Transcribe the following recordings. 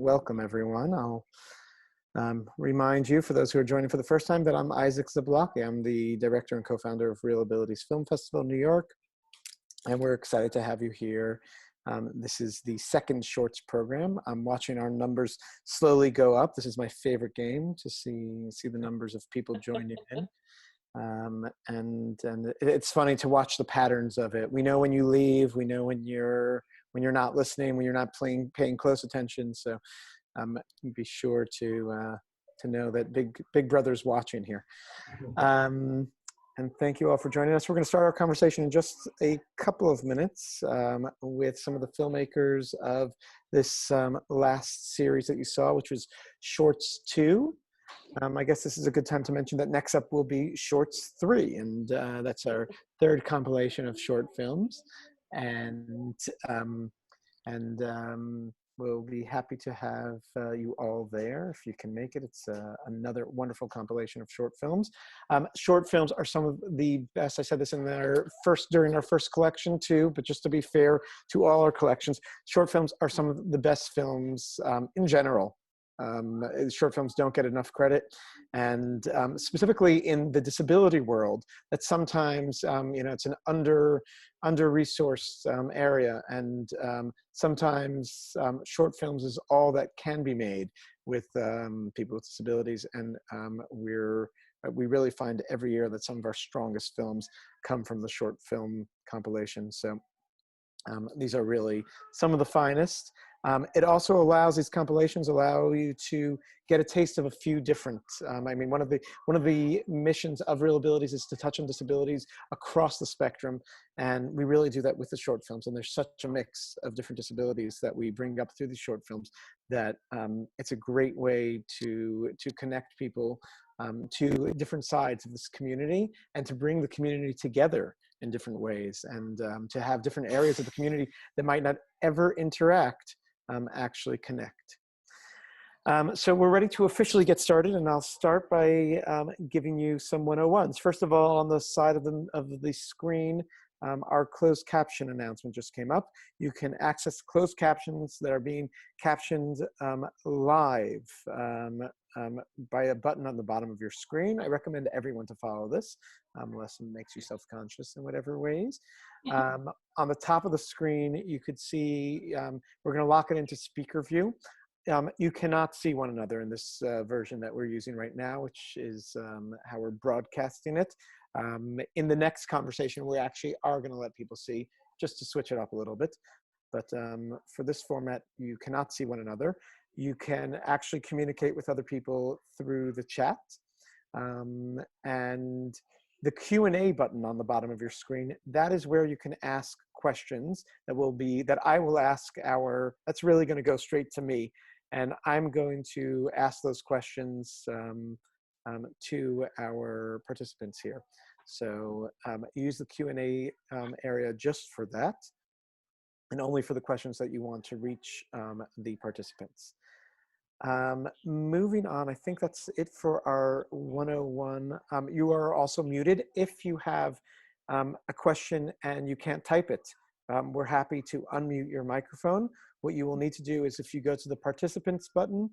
Welcome, everyone. I'll remind you, for those who are joining for the first time, that I'm Isaac Zablocki. I'm the director and co-founder of ReelAbilities Film Festival, New York, and we're excited to have you here. This is the second shorts program. I'm watching our numbers slowly go up. This is my favorite game, to see the numbers of people joining in. And it's funny to watch the patterns of it. We know when you leave. We know when you're not listening, when you're not paying close attention. So be sure to know that Big Brother's watching here. And thank you all for joining us. We're going to start our conversation in just a couple of minutes with some of the filmmakers of this last series that you saw, which was Shorts 2. I guess this is a good time to mention that next up will be Shorts 3, and that's our third compilation of short films. And we'll be happy to have you all there if you can make it. It's another wonderful compilation of short films. Short films are some of the best. I said this during our first collection too, but just to be fair to all our collections, short films are some of the best films in general. Short films don't get enough credit, and specifically in the disability world, that sometimes it's an under-resourced area, and sometimes short films is all that can be made with people with disabilities, and we really find every year that some of our strongest films come from the short film compilation. So these are really some of the finest. It also these compilations allow you to get a taste of a few different, one of the missions of ReelAbilities is to touch on disabilities across the spectrum. And we really do that with the short films. And there's such a mix of different disabilities that we bring up through these short films that it's a great way to connect people to different sides of this community, and to bring the community together in different ways, and to have different areas of the community that might not ever interact actually connect. So we're ready to officially get started, and I'll start by giving you some 101s. First of all, on the side of the screen, our closed caption announcement just came up. You can access closed captions that are being captioned live by a button on the bottom of your screen. I recommend everyone to follow this, unless it makes you self-conscious in whatever ways. On the top of the screen, you could see, we're going to lock it into speaker view. You cannot see one another in this version that we're using right now, which is how we're broadcasting it. In the next conversation, we actually are going to let people see, just to switch it up a little bit. But for this format, you cannot see one another. You can actually communicate with other people through the chat. And the Q&A button on the bottom of your screen, that is where you can ask questions that I will ask that's really going to go straight to me. And I'm going to ask those questions to our participants here. So use the Q&A area just for that, and only for the questions that you want to reach the participants. Moving on, I think that's it for our 101. You are also muted. If you have a question and you can't type it, we're happy to unmute your microphone. What you will need to do is, if you go to the participants button,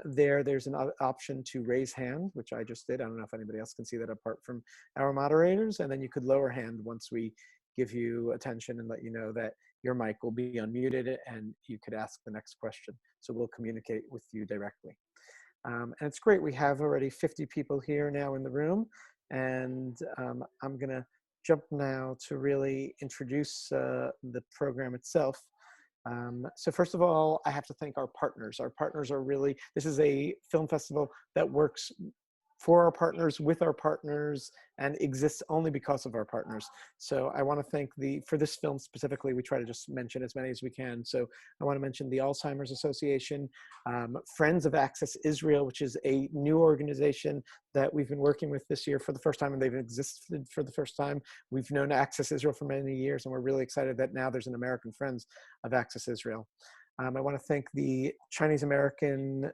there's an option to raise hand, which I just did. I don't know if anybody else can see that apart from our moderators. And then you could lower hand once we give you attention and let you know that your mic will be unmuted and you could ask the next question. So we'll communicate with you directly. And it's great. We have already 50 people here now in the room. And I'm going to jump now to really introduce the program itself. So first of all, I have to thank our partners. Our partners are really, this is a film festival that works for our partners, with our partners, and exists only because of our partners. So I want to thank for this film specifically, we try to just mention as many as we can. So I want to mention the Alzheimer's Association, Friends of Access Israel, which is a new organization that we've been working with this year for the first time, and they've existed for the first time. We've known Access Israel for many years, and we're really excited that now there's an American Friends of Access Israel. I want to thank the Chinese American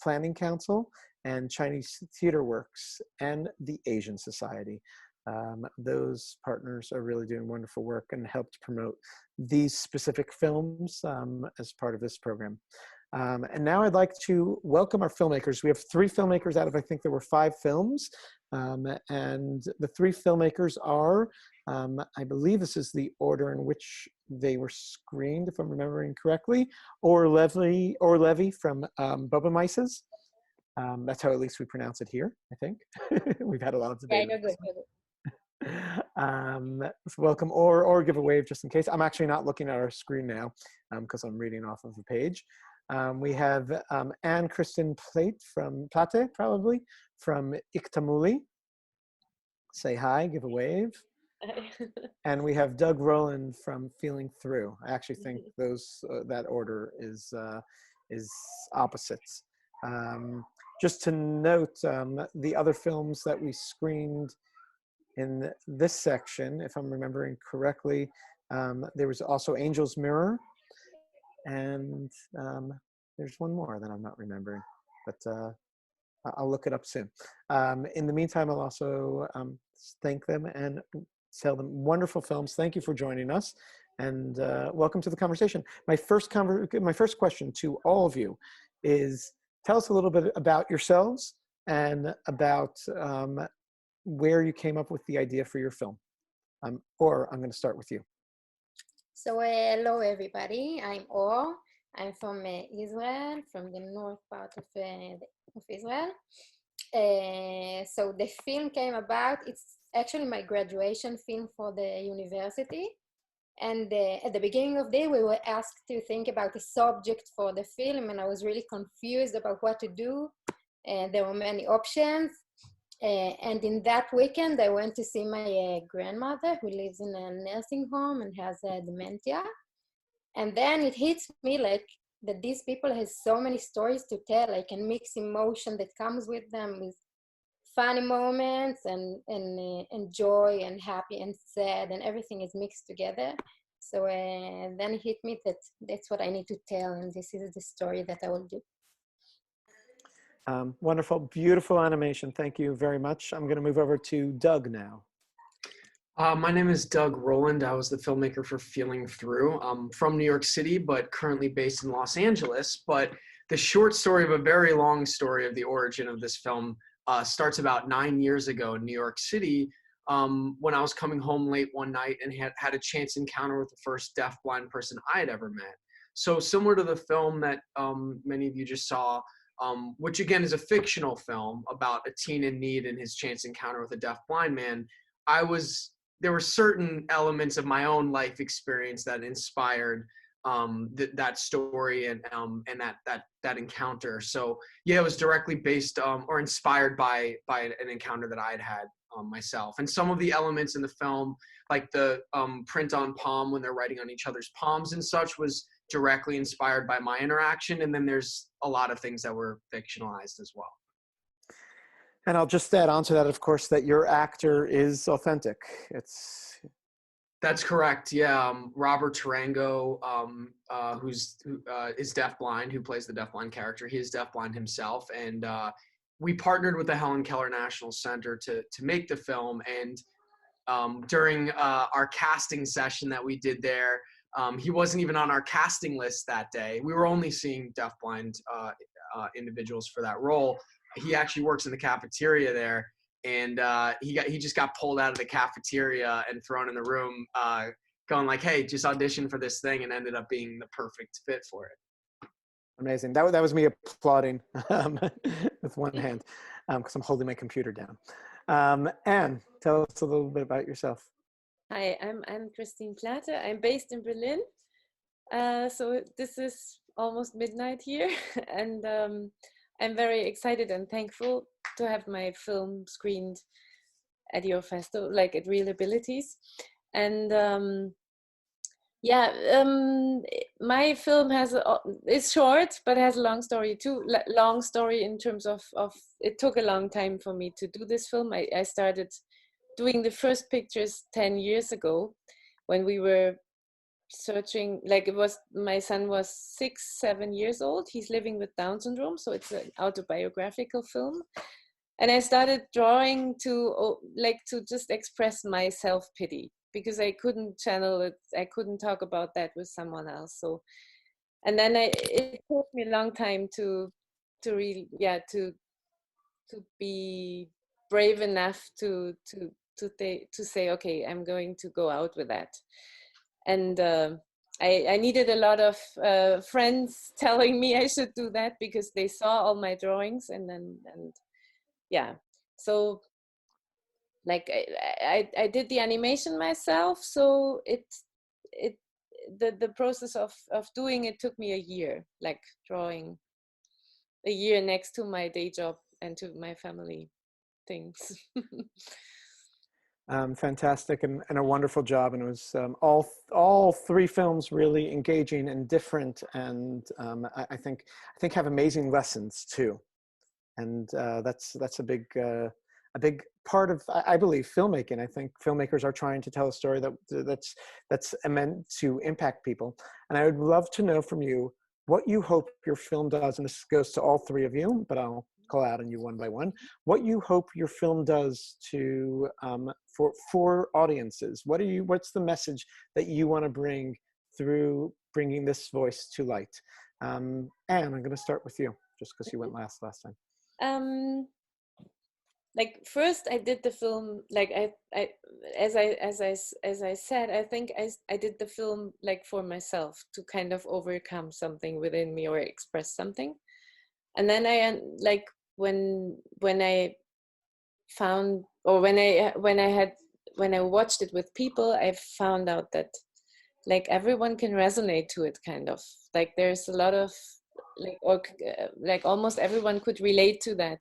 Planning Council and Chinese Theater Works and the Asian Society. Those partners are really doing wonderful work and helped promote these specific films as part of this program. And now I'd like to welcome our filmmakers. We have 3 filmmakers out of, I think there were 5 films. And the 3 filmmakers are, I believe this is the order in which they were screened, if I'm remembering correctly. Or Levy from Bube Maises. That's how at least we pronounce it here, I think. We've had a lot of debate. Yeah, you're good. You're good. So welcome, or give a wave just in case. I'm actually not looking at our screen now because I'm reading off of the page. We have Anne Christin-Plate from Plate, probably, from Iktamuli. Say hi, give a wave. And we have Doug Roland from Feeling Through. I actually think those that order is opposites. Just to note, the other films that we screened in this section, if I'm remembering correctly, there was also Angel's Mirror, and there's one more that I'm not remembering, but I'll look it up soon. In the meantime, I'll also thank them and tell them wonderful films. Thank you for joining us, and welcome to the conversation. My first question to all of you is, tell us a little bit about yourselves and about where you came up with the idea for your film. Or I'm going to start with you. So hello everybody, I'm Or. I'm from Israel, from the north part of Israel. So the film came about, it's actually my graduation film for the university. And at the beginning of the day, we were asked to think about a subject for the film, and I was really confused about what to do. There were many options. And in that weekend, I went to see my grandmother, who lives in a nursing home and has dementia. And then it hits me like that these people have so many stories to tell. I can mix emotion that comes with them with funny moments and joy and happy and sad, and everything is mixed together. So then it hit me that that's what I need to tell, and this is the story that I will do. Wonderful, beautiful animation. Thank you very much. I'm going to move over to Doug now. My name is Doug Roland. I was the filmmaker for Feeling Through. I'm from New York City, but currently based in Los Angeles. But the short story of a very long story of the origin of this film starts about 9 years ago in New York City, when I was coming home late one night and had a chance encounter with the first deafblind person I had ever met. So similar to the film that many of you just saw, which again is a fictional film about a teen in need and his chance encounter with a deaf-blind man, there were certain elements of my own life experience that inspired that story and that encounter. So yeah, it was directly based or inspired by an encounter that I'd had myself. And some of the elements in the film, like the print on palm when they're writing on each other's palms and such, was directly inspired by my interaction. And then there's a lot of things that were fictionalized as well. And I'll just add on to that, of course, that your actor is authentic. That's correct. Yeah, Robert Tarango, who is deafblind, who plays the deafblind character. He is deafblind himself, and we partnered with the Helen Keller National Center to make the film. And during our casting session that we did there, he wasn't even on our casting list that day. We were only seeing deafblind individuals for that role. He actually works in the cafeteria there, and he just got pulled out of the cafeteria and thrown in the room, going like, "Hey, just audition for this thing," and ended up being the perfect fit for it. Amazing. That was me applauding with one hand because I'm holding my computer down. Anne, tell us a little bit about yourself. Hi, I'm Anne Christin-Plate. I'm based in Berlin. So this is almost midnight here, and I'm very excited and thankful to have my film screened at your festival, like at ReelAbilities. And my film is short, but has a long story too. Long story in terms of it took a long time for me to do this film. I started doing the first pictures 10 years ago when we were searching, like my son was 6-7 years old. He's living with Down syndrome, so it's an autobiographical film. And I started drawing to just express my self-pity, because I couldn't channel it. I couldn't talk about that with someone else. So, And then it took me a long time to really, to be brave enough to say, okay, I'm going to go out with that. And I needed a lot of friends telling me I should do that, because they saw all my drawings, and so like I did the animation myself, so the process of doing it took me a year, like drawing a year next to my day job and to my family things. Fantastic, and a wonderful job. And it was all three films really engaging and different, and I think have amazing lessons too. And that's a big part of, I believe, filmmaking. I think filmmakers are trying to tell a story that's meant to impact people. And I would love to know from you what you hope your film does, and this goes to all three of you, but I'll call out on you one by one. What you hope your film does to for audiences. What's the message that you want to bring through bringing this voice to light? Anne, I'm going to start with you, just because you went last time. Like first I did the film, like as I said, I think I did the film like for myself, to kind of overcome something within me or express something. And then I like when I found, or when I watched it with people, I found out that like everyone can resonate to it, kind of like there's a lot of like almost everyone could relate to that.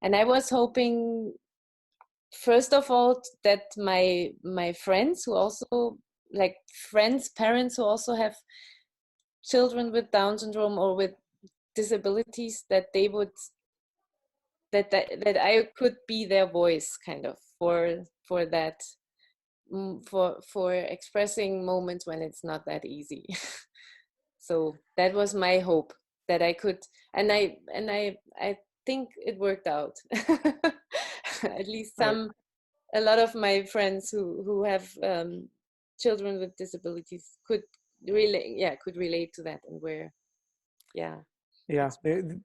And I was hoping, first of all, that my friends who also parents who also have children with Down syndrome or with disabilities, that they would that I could be their voice, kind of for that, for expressing moments when it's not that easy. So that was my hope, that I could, and I think it worked out. At least a lot of my friends who have children with disabilities could relate to that, and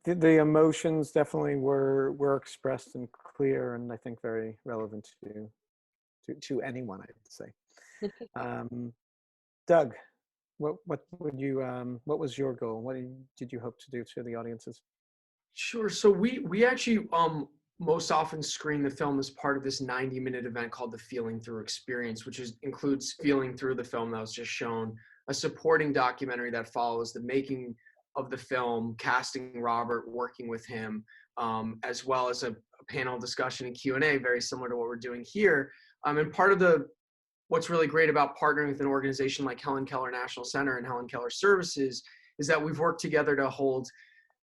the emotions definitely were expressed and clear, and I think very relevant to anyone, I'd say. Doug, what would you what was your goal? What did you hope to do to the audiences? Sure. So we actually most often screen the film as part of this 90-minute event called the Feeling Through Experience, which includes feeling through the film that was just shown, a supporting documentary that follows the making of the film, casting Robert, working with him, as well as a panel discussion and Q&A, very similar to what we're doing here. And part of what's really great about partnering with an organization like Helen Keller National Center and Helen Keller Services is that we've worked together to hold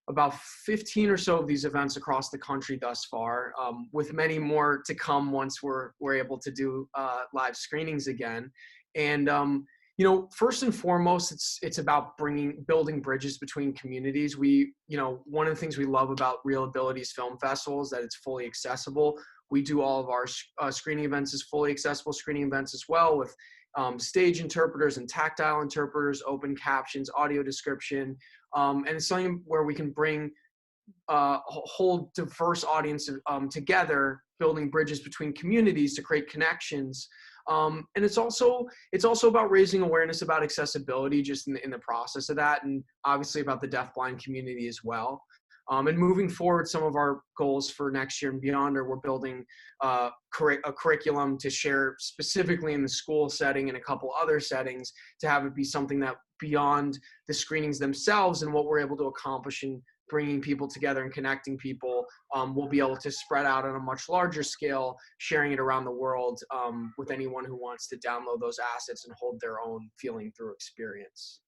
about 15 or so of these events across the country thus far, with many more to come once we're able to do live screenings again. And first and foremost, it's about building bridges between communities. One of the things we love about ReelAbilities Film Festival is that it's fully accessible. We do all of our screening events as fully accessible screening events as well, with stage interpreters and tactile interpreters, open captions, audio description, and it's something where we can bring a whole diverse audience together, building bridges between communities to create connections. And it's also about raising awareness about accessibility, just in the process of that, and obviously about the deafblind community as well. And moving forward, some of our goals for next year and beyond are we're building a curriculum to share specifically in the school setting and a couple other settings, to have it be something that beyond the screenings themselves and what we're able to accomplish in bringing people together and connecting people, we'll be able to spread out on a much larger scale, sharing it around the world with anyone who wants to download those assets and hold their own Feeling Through experience.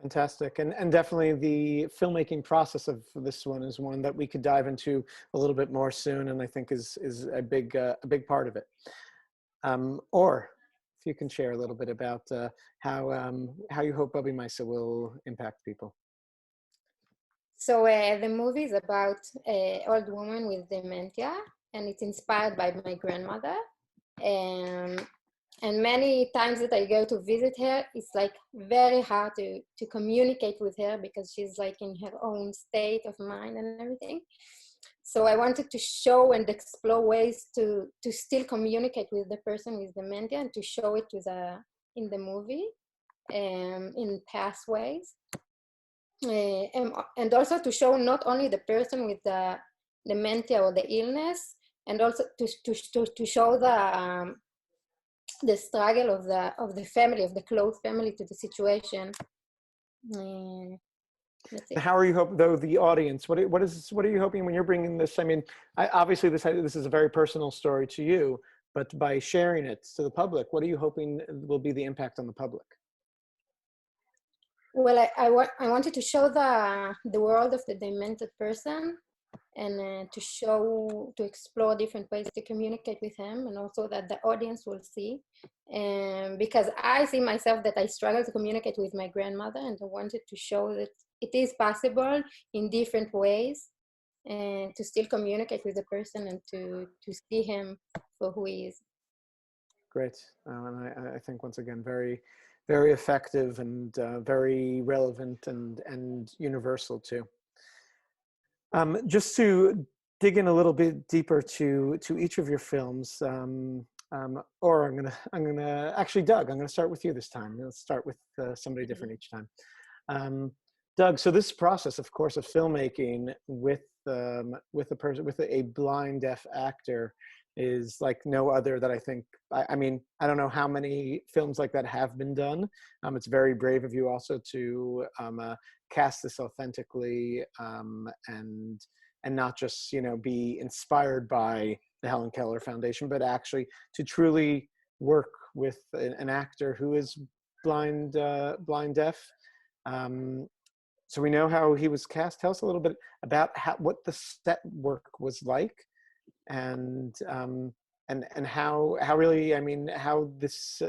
Fantastic. And definitely the filmmaking process of this one is one that we could dive into a little bit more soon, and I think is a big part of it. Or if you can share a little bit about how you hope Bube Maises will impact people. So the movie is about an old woman with dementia, and it's inspired by my grandmother. And many times that I go to visit her, it's like very hard to communicate with her because she's like in her own state of mind and everything. So I wanted to show and explore ways to still communicate with the person with dementia and to show it in the movie in pathways. And also to show not only the person with the dementia or the illness, and also to show the struggle of the family, of the close family to the situation. That's it. How are you hoping, though, the audience? What are you hoping when you're bringing this? I mean, obviously this is a very personal story to you, but by sharing it to the public, what are you hoping will be the impact on the public? Well, I wanted to show the world of the demented person, and to explore different ways to communicate with him, and also that the audience will see. Because I see myself that I struggle to communicate with my grandmother, and I wanted to show that it is possible in different ways, and to still communicate with the person and to see him for who he is. Great. And I think once again, very, very effective and very relevant and universal too. Just to dig in a little bit deeper to each of your films, or I'm gonna actually, Doug, I'm gonna start with you this time. Let's start with somebody different each time. Doug, so this process, of course, of filmmaking with a blind deaf actor is like no other that I think, I mean, I don't know how many films like that have been done. It's very brave of you also to cast this authentically and not just, you know, be inspired by the Helen Keller Foundation, but actually to truly work with an actor who is blind deaf. So we know how he was cast. Tell us a little bit about what the set work was like, and how really, I mean, how this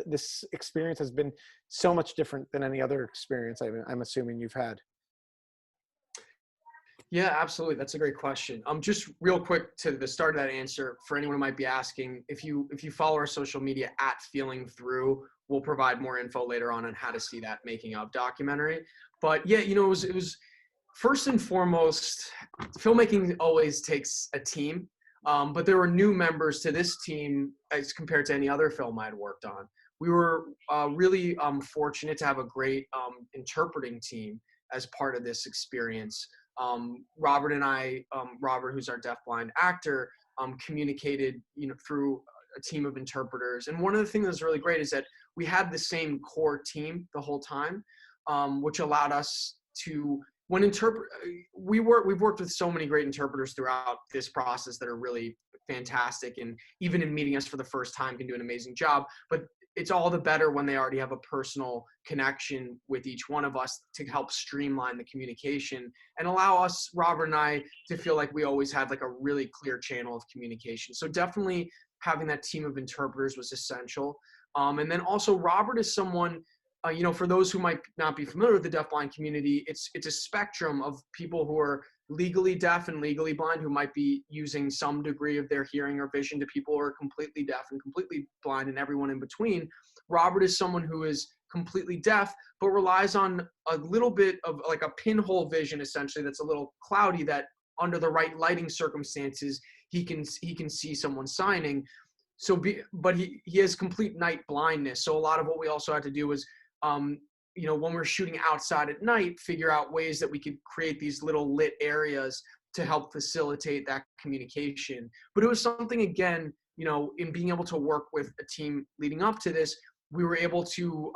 experience has been so much different than any other experience I'm assuming you've had. Yeah, absolutely. That's a great question. Just real quick to the start of that answer, for anyone who might be asking, if you follow our social media at Feeling Through, we'll provide more info later on how to see that making of documentary. But yeah, you know, it was first and foremost, filmmaking always takes a team. But there were new members to this team as compared to any other film I'd worked on. We were really fortunate to have a great interpreting team as part of this experience. Robert and I, Robert, who's our deafblind actor, communicated, you know, through a team of interpreters. And one of the things that's really great is that we had the same core team the whole time, which allowed us to, we've worked with so many great interpreters throughout this process that are really fantastic, and even in meeting us for the first time can do an amazing job. But it's all the better when they already have a personal connection with each one of us to help streamline the communication and allow us, Robert and I, to feel like we always had like a really clear channel of communication. So definitely having that team of interpreters was essential. And then also Robert is someone, you know, for those who might not be familiar with the deafblind community, it's a spectrum of people who are legally deaf and legally blind, who might be using some degree of their hearing or vision, to people who are completely deaf and completely blind, and everyone in between. Robert is someone who is completely deaf, but relies on a little bit of like a pinhole vision, essentially, that's a little cloudy, that under the right lighting circumstances, he can see someone signing. But he has complete night blindness. So a lot of what we also had to do was, you know, when we're shooting outside at night, figure out ways that we could create these little lit areas to help facilitate that communication. But it was something, again, you know, in being able to work with a team leading up to this, we were able to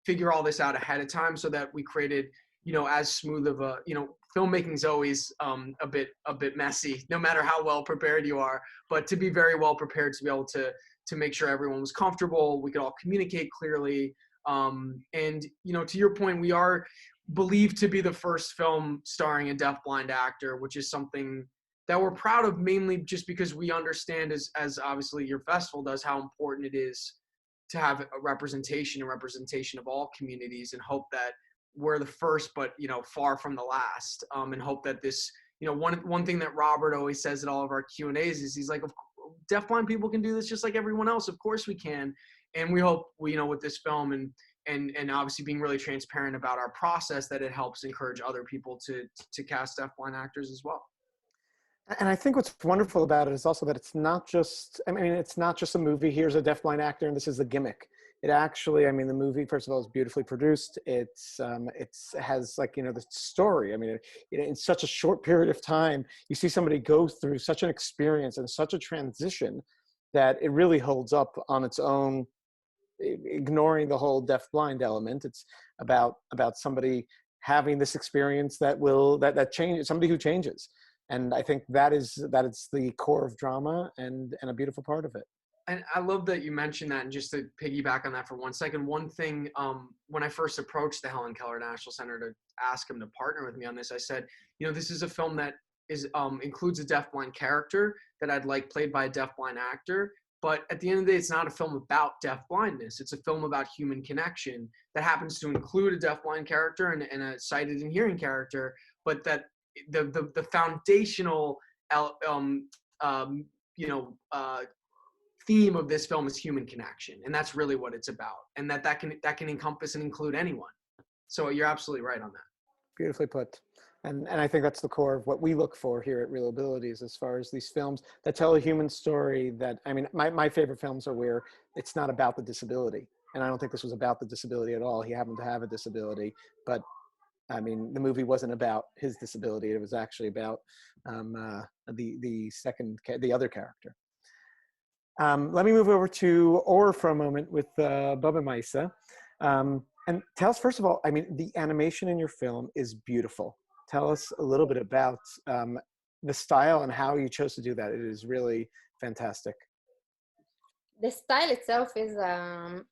figure all this out ahead of time, so that we created, you know, as smooth of a, you know, filmmaking is always a bit messy, no matter how well prepared you are, but to be very well prepared to be able to make sure everyone was comfortable, we could all communicate clearly. And, you know, to your point, we are believed to be the first film starring a deafblind actor, which is something that we're proud of, mainly just because we understand, as obviously your festival does, how important it is to have a representation of all communities, and hope that we're the first, but, you know, far from the last. And hope that this, you know, one thing that Robert always says at all of our Q&As is, he's like, deafblind people can do this just like everyone else. Of course we can. And we hope, with this film and obviously being really transparent about our process, that it helps encourage other people to cast deafblind actors as well. And I think what's wonderful about it is also that it's not just, it's not just a movie, here's a deafblind actor and this is the gimmick. It actually, the movie, first of all, is beautifully produced. It has the story. In such a short period of time, you see somebody go through such an experience and such a transition that it really holds up on its own, ignoring the whole deafblind element. It's about somebody having this experience that changes, somebody who changes. And I think that is the core of drama and a beautiful part of it. And I love that you mentioned that. And just to piggyback on that for 1 second, one thing, when I first approached the Helen Keller National Center to ask them to partner with me on this, I said, this is a film that includes a deafblind character that I'd like played by a deafblind actor. But at the end of the day, it's not a film about deafblindness. It's a film about human connection that happens to include a deafblind character and a sighted and hearing character, but that the foundational theme of this film is human connection, and that's really what it's about, and that can encompass and include anyone. So you're absolutely right on that. Beautifully put. And I think that's the core of what we look for here at ReelAbilities, as far as these films that tell a human story. That, my favorite films are where it's not about the disability, and I don't think this was about the disability at all. He happened to have a disability, but the movie wasn't about his disability. It was actually about the other character. Let me move over to Or for a moment with Bube Maises. And tell us, first of all, the animation in your film is beautiful. Tell us a little bit about the style and how you chose to do that. It is really fantastic. The style itself is I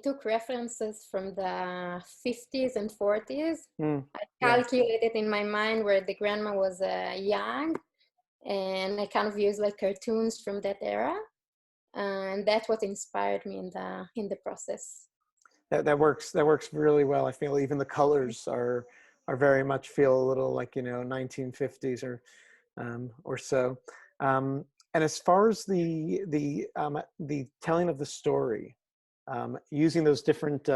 took references from the 50s and 40s. I calculated in my mind where the grandma was young, and I kind of used cartoons from that era, and that's what inspired me in the process. That works really well. I feel even the colors are very much feel a little 1950s or so. And as far as the telling of the story, using those different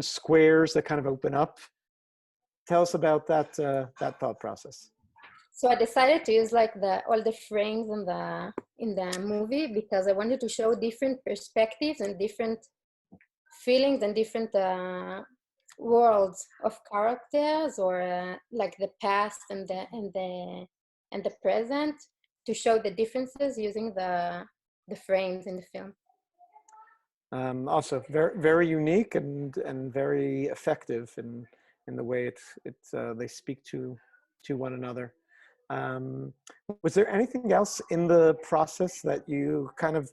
squares that kind of open up, tell us about that thought process. So I decided to use all the frames in the movie because I wanted to show different perspectives and different feelings and different worlds of characters, or the past and the present, to show the differences using the frames in the film. Also very, very unique and very effective in the way they speak to one another. Was there anything else in the process that you kind of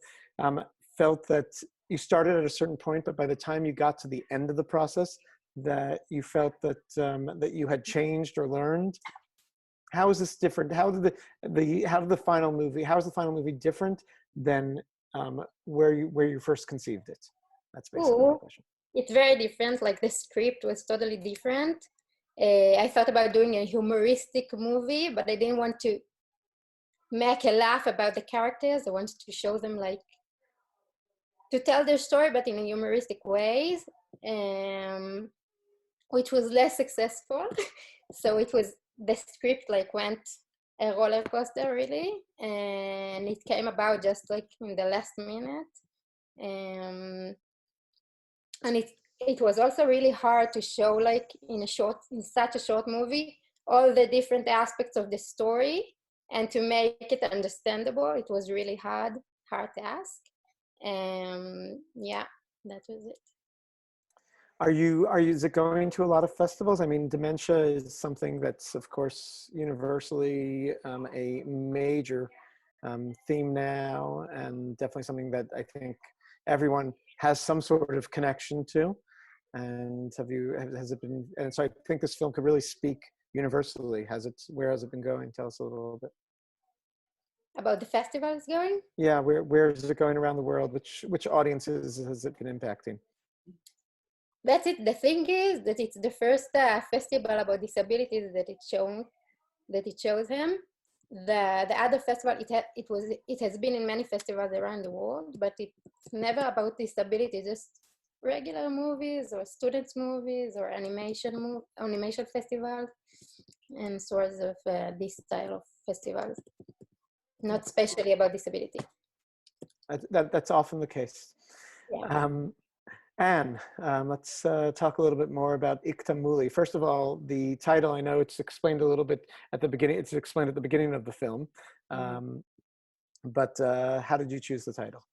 felt that you started at a certain point, but by the time you got to the end of the process, that you felt that that you had changed or learned? How is this different? How is the final movie different than where you first conceived it? That's basically my question. It's very different. The script was totally different. I thought about doing a humoristic movie, but I didn't want to make a laugh about the characters. I wanted to show them to tell their story, but in a humoristic ways, which was less successful. So the script went a roller coaster really, and it came about just in the last minute. And it was also really hard to show in such a short movie all the different aspects of the story, and to make it understandable. It was really hard task. Yeah, that was it. Is it going to a lot of festivals? Dementia is something that's, of course, universally a major theme now, and definitely something that I think everyone has some sort of connection to. And has it been? And so I think this film could really speak universally. Where has it been going? Tell us a little bit about the festival it's going. Yeah, where is it going around the world? Which audiences has it been impacting? That's it. The thing is that it's the first festival about disabilities that it shows him. the other festival, it has been in many festivals around the world, but it's never about disability, just regular movies or students movies or animation festivals and sorts of this style of festivals, not especially about disability. That's often the case. Yeah. Anne, let's talk a little bit more about Iktamuli. First of all, the title, I know it's explained a little bit at the beginning. It's explained at the beginning of the film. But how did you choose the title?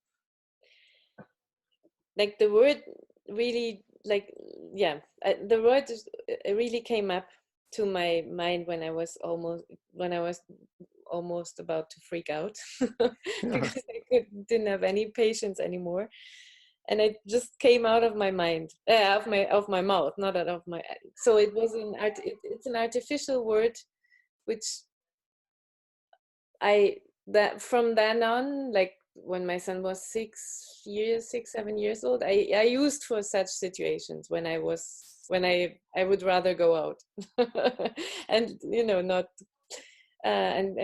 Like the word really, like, yeah, the word really came up to my mind when I was almost about to freak out because I didn't have any patience anymore. And it just came out of my mind, of my mouth, not out of my. So it was it's an artificial word, which from then on, like when my son was 7 years old, I used for such situations when I would rather go out, and not, and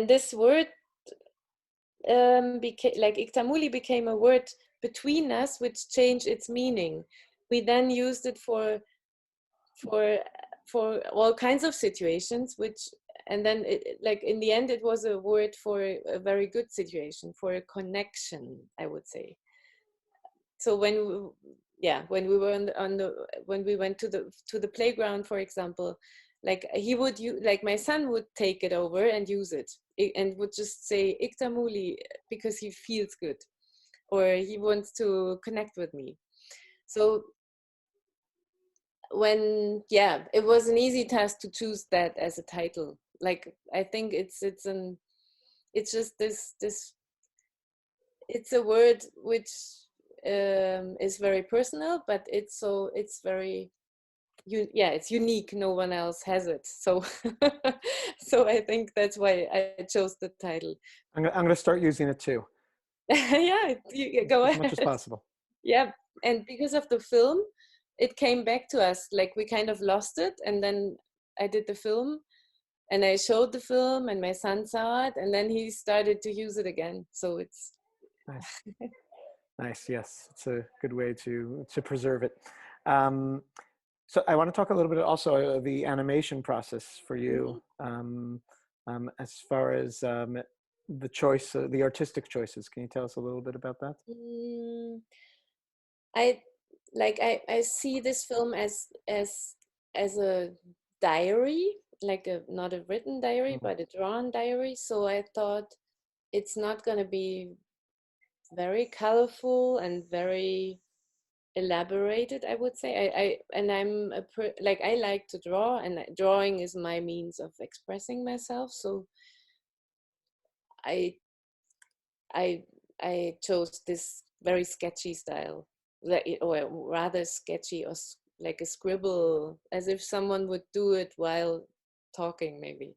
this word became, like, Iktamuli became a word between us, which changed its meaning. We then used it for all kinds of situations, and then like in the end, it was a word for a very good situation, for a connection, I would say. So when we were when we went to the playground, for example, like my son would take it over and use it, and would just say Iktamuli because he feels good, or he wants to connect with me. So it was an easy task to choose that as a title. Like, I think it's just this it's a word which is very personal, but it's very it's unique. No one else has it. So so I think that's why I chose the title. I'm going to start using it too. Yeah, go ahead. As much as possible. Yeah, and because of the film, it came back to us. Like, we kind of lost it, and then I did the film, and I showed the film, and my son saw it, and then he started to use it again. So it's nice. Nice. Yes, it's a good way to preserve it. So I want to talk a little bit also the animation process for you, as far as the choice, the artistic choices. Can you tell us a little bit about that? I see this film as a diary, like not a written diary, but a drawn diary. So I thought it's not going to be very colorful and very elaborated, I would say. I like to draw, and drawing is my means of expressing myself. So I chose this very sketchy style, or rather sketchy, or like a scribble, as if someone would do it while talking, maybe.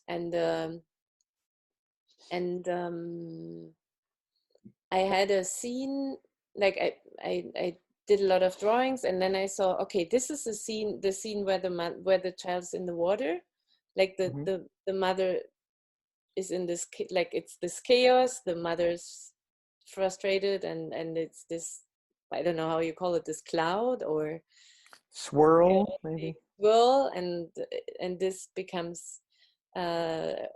And I had a scene, like I did a lot of drawings, and then I saw, okay, this is the scene where the child's in the water, like the mother is in this, like, it's this chaos, the mother's frustrated, and it's this, I don't know how you call it, this cloud or swirl, maybe swirl, and this becomes her,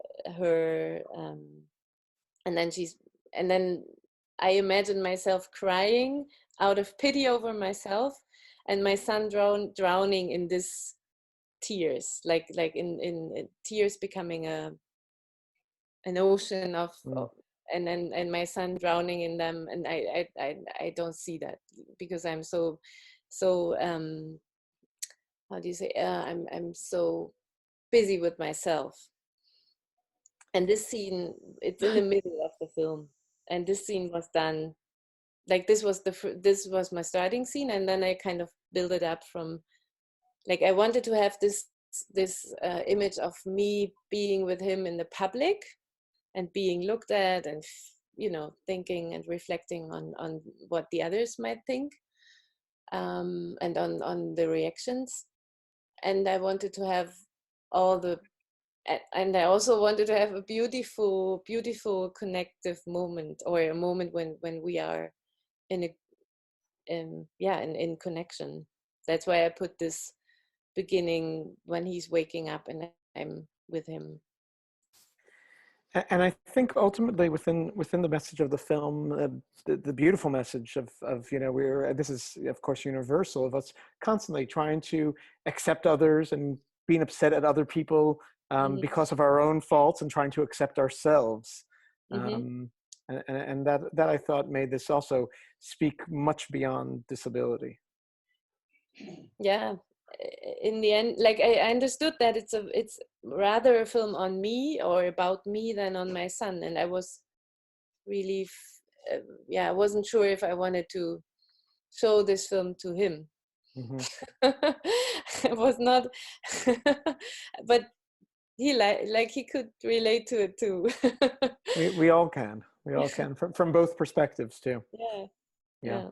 and then I imagine myself crying out of pity over myself, and my son drowning in this tears, like in tears becoming an ocean of and my son drowning in them, and I don't see that, because I'm so how do you say, I'm so busy with myself. And this scene, it's in the middle of the film, and this scene was done, like, this was my starting scene, and then I kind of build it up from, like, I wanted to have this image of me being with him in the public and being looked at, and thinking and reflecting on what the others might think, and on the reactions. And I wanted to have all the, and I also wanted to have a beautiful, beautiful connective moment, or a moment when we are in a, in connection. That's why I put this beginning when he's waking up and I'm with him. And I think ultimately within the message of the film, the beautiful message of this is of course universal, of us constantly trying to accept others and being upset at other people because of our own faults, and trying to accept ourselves. And that I thought made this also speak much beyond disability. Yeah, in the end, like I understood that it's rather a film on me or about me than on my son, and I was really I wasn't sure if I wanted to show this film to him. It was not but he he could relate to it too. we all can from both perspectives too. Yeah.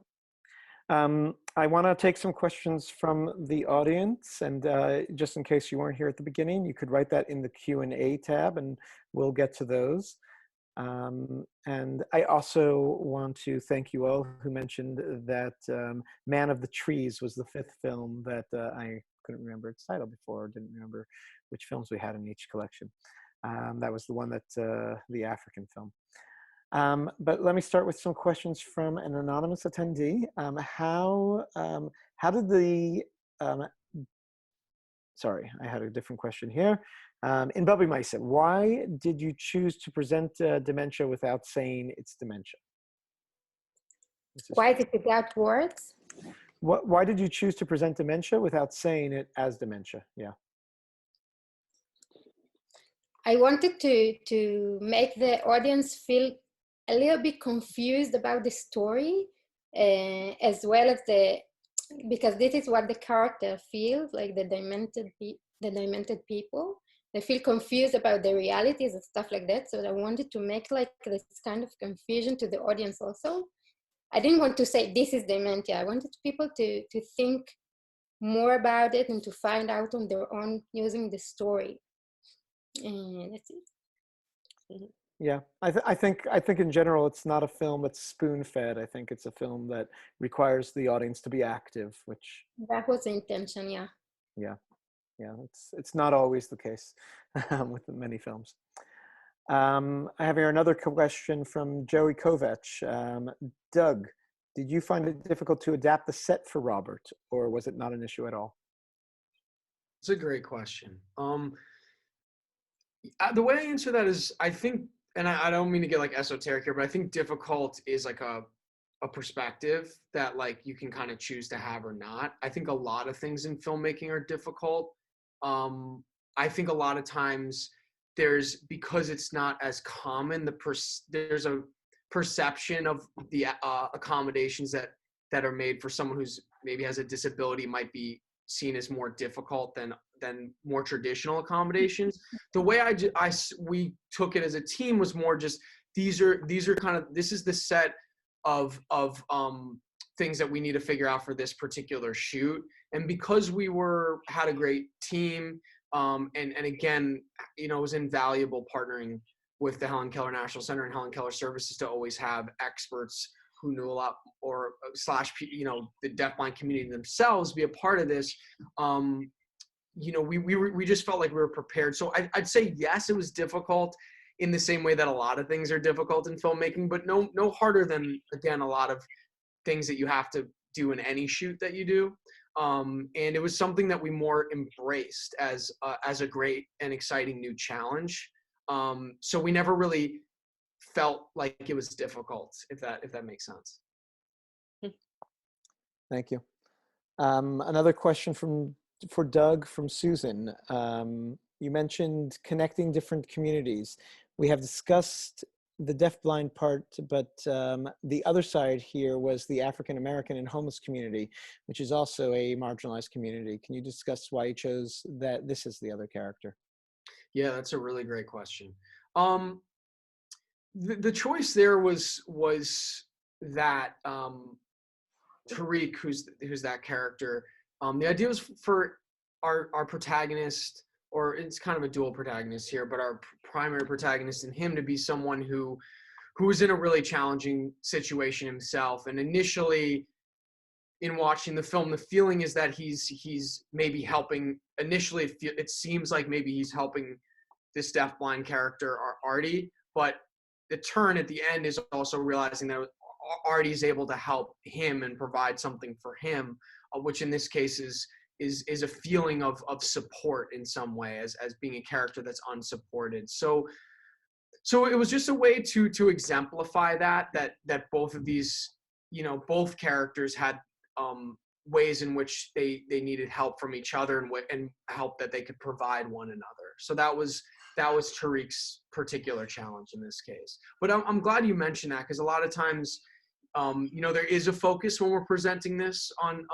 I want to take some questions from the audience, and just in case you weren't here at the beginning, you could write that in the Q&A tab and we'll get to those. And I also want to thank you all who mentioned that Man of the Trees was the 5th film that I couldn't remember its title before, didn't remember which films we had in each collection. That was the one that, the African film. But let me start with some questions from an anonymous attendee. How did the, sorry, I had a different question here. In Bube Maises, why did you choose to present dementia without saying it's dementia? Why did it without words? Why did you choose to present dementia without saying it as dementia? Yeah. I wanted to make the audience feel a little bit confused about the story, as well as because this is what the character feels, like the demented people. They feel confused about the realities and stuff like that. So I wanted to make like this kind of confusion to the audience also. I didn't want to say this is dementia. I wanted people to think more about it and to find out on their own using the story. And that's it. Yeah, I think in general it's not a film that's spoon-fed. I think it's a film that requires the audience to be active, which that was the intention. Yeah. Yeah, it's not always the case with many films. I have here another question from Joey Kovach. Doug, did you find it difficult to adapt the set for Robert, or was it not an issue at all? It's a great question. The way I answer that is, I think, and I don't mean to get like esoteric here, but I think difficult is like a perspective that like you can kind of choose to have or not. I think a lot of things in filmmaking are difficult. I think a lot of times because it's not as common, there's a perception of the accommodations that are made for someone who's maybe has a disability might be seen as more difficult than more traditional accommodations. The way we took it as a team was more just these are kind of, this is the set of things that we need to figure out for this particular shoot. And because we had a great team, and again, it was invaluable partnering with the Helen Keller National Center and Helen Keller Services to always have experts who knew a lot, or / the deafblind community themselves be a part of this. We just felt like we were prepared. So I'd say yes, it was difficult in the same way that a lot of things are difficult in filmmaking, but no harder than, again, a lot of things that you have to do in any shoot that you do. And it was something that we more embraced as a great and exciting new challenge. So we never really felt like it was difficult, if that makes sense. Thank you. Another question for Doug from Susan. You mentioned connecting different communities. We have discussed the deafblind part, but the other side here was the African American and homeless community, which is also a marginalized community. Can you discuss why you chose that this is the other character? Yeah, that's a really great question. The choice there was that Tariq, who's that character. The idea was for our protagonist or it's kind of a dual protagonist here, but our primary protagonist in him to be someone who was in a really challenging situation himself. And initially, in watching the film, the feeling is that he's maybe helping. Initially, it seems like maybe he's helping this deafblind character, Artie, but the turn at the end is also realizing that Artie is able to help him and provide something for him, which in this case is a feeling of support in some way, as being a character that's unsupported. So it was just a way to exemplify that both of these, both characters had ways in which they needed help from each other and help that they could provide one another. So that was Tariq's particular challenge in this case. But I'm glad you mentioned that, because a lot of times, there is a focus when we're presenting this on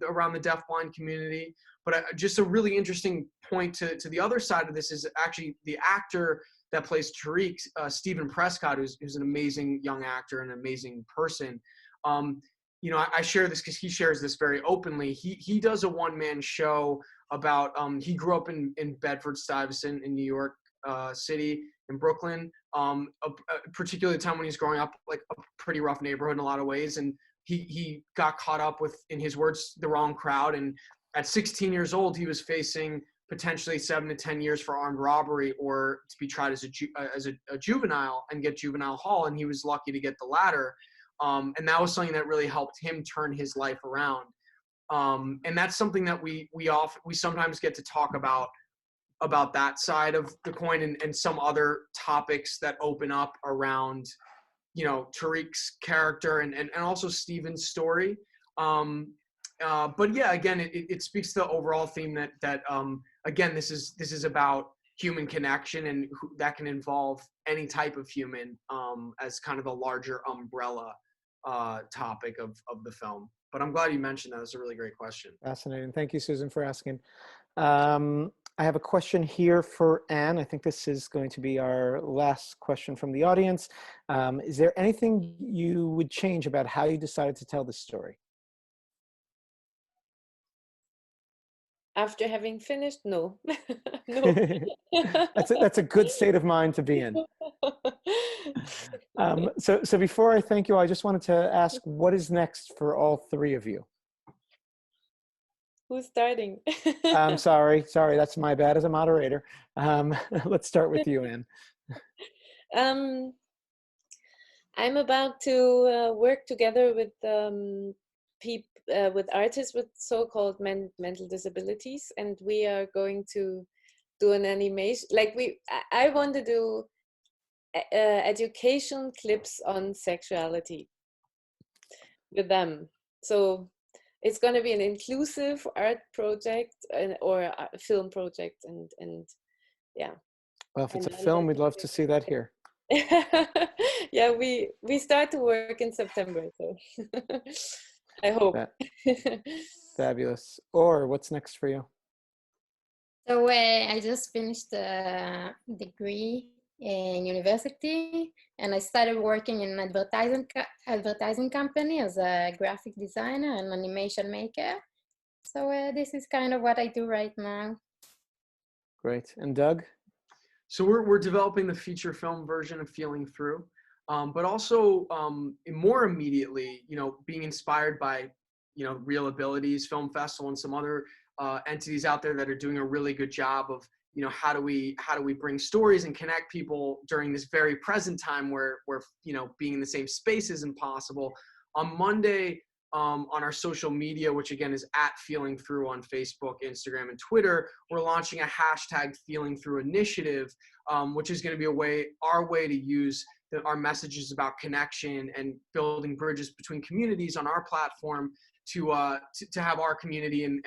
around the deafblind community. But just a really interesting point to the other side of this is actually the actor that plays Tariq, Stephen Prescott, who's an amazing young actor and an amazing person. I share this because he shares this very openly. He does a one-man show about, he grew up in Bedford-Stuyvesant in New York City, in Brooklyn, particularly the time when he's growing up, like a pretty rough neighborhood in a lot of ways. And he got caught up with, in his words, the wrong crowd. And at 16 years old, he was facing potentially 7 to 10 years for armed robbery, or to be tried as a juvenile and get juvenile hall. And he was lucky to get the latter. And that was something that really helped him turn his life around. And that's something that we sometimes get to talk about that side of the coin, and some other topics that open up around, Tariq's character and also Stephen's story. But yeah, again, it speaks to the overall theme that again, this is about human connection, and that can involve any type of human, as kind of a larger umbrella topic of the film. But I'm glad you mentioned that. It's a really great question. Fascinating. Thank you, Susan, for asking. I have a question here for Anne. I think this is going to be our last question from the audience. Is there anything you would change about how you decided to tell this story? After having finished, no. No. That's a good state of mind to be in. So before I thank you, I just wanted to ask, what is next for all three of you? Who's starting? I'm sorry, that's my bad as a moderator. Let's start with you, Anne. I'm about to work together with with artists with so-called mental disabilities, and we are going to do an animation. Like I want to do education clips on sexuality with them. So it's going to be an inclusive art project or a film project, and yeah. Well, if it's a film, we'd love to see that here. Yeah, we start to work in September, so I hope. Fabulous. Or what's next for you? So I just finished a degree in university, and I started working in an advertising company as a graphic designer and animation maker. So this is kind of what I do right now. Great. And Doug? So we're developing the feature film version of Feeling Through, but also more immediately, being inspired by, ReelAbilities Film Festival and some other entities out there that are doing a really good job of, how do we bring stories and connect people during this very present time where being in the same space isn't possible. On Monday, on our social media, which again is @FeelingThrough on Facebook, Instagram, and Twitter, we're launching a #FeelingThrough initiative, which is going to be our way to use our messages about connection and building bridges between communities on our platform to have our community and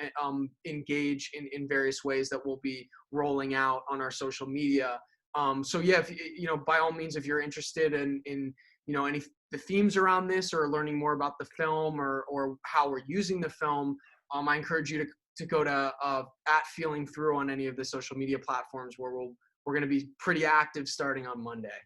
engage in various ways that we'll be rolling out on our social media. So yeah, by all means, if you're interested in any the themes around this, or learning more about the film, or how we're using the film, I encourage you to go to @FeelingThrough on any of the social media platforms, where we're going to be pretty active starting on Monday.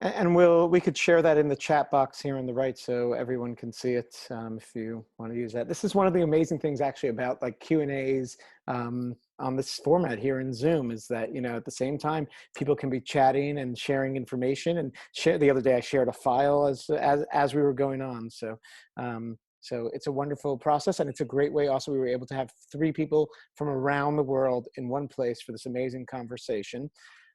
And we could share that in the chat box here on the right, so everyone can see it, if you want to use that. This is one of the amazing things actually about like Q&As on this format here in Zoom is that, you know, at the same time, people can be chatting and sharing information. And the other day I shared a file as we were going on. So so it's a wonderful process, and it's a great way. Also, we were able to have 3 people from around the world in one place for this amazing conversation.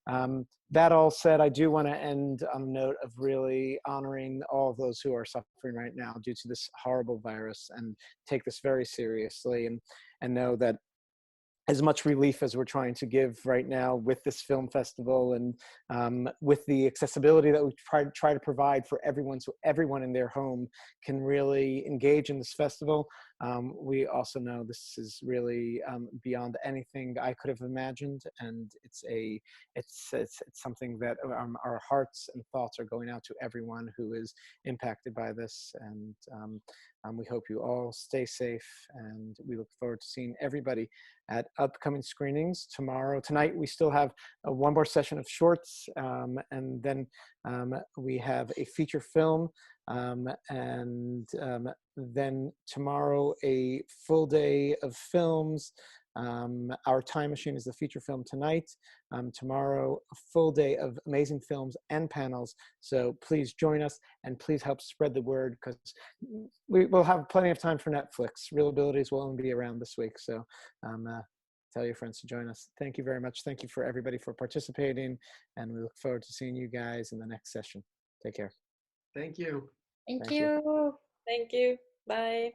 That all said, I do want to end on a note of really honoring all of those who are suffering right now due to this horrible virus, and take this very seriously, and know that as much relief as we're trying to give right now with this film festival, and with the accessibility that we try to provide for everyone, so everyone in their home can really engage in this festival, we also know this is really beyond anything I could have imagined, and it's something that our hearts and thoughts are going out to everyone who is impacted by this, and we hope you all stay safe, and we look forward to seeing everybody at upcoming screenings tonight. We still have one more session of shorts, and then we have a feature film, and then tomorrow a full day of films. Our Time Machine is the feature film tonight. Tomorrow, a full day of amazing films and panels. So please join us, and please help spread the word, because we will have plenty of time for Netflix. ReelAbilities will only be around this week. So tell your friends to join us. Thank you very much. Thank you for everybody for participating, and we look forward to seeing you guys in the next session. Take care. Thank you. Thank Thank you. you. Thank you. Bye.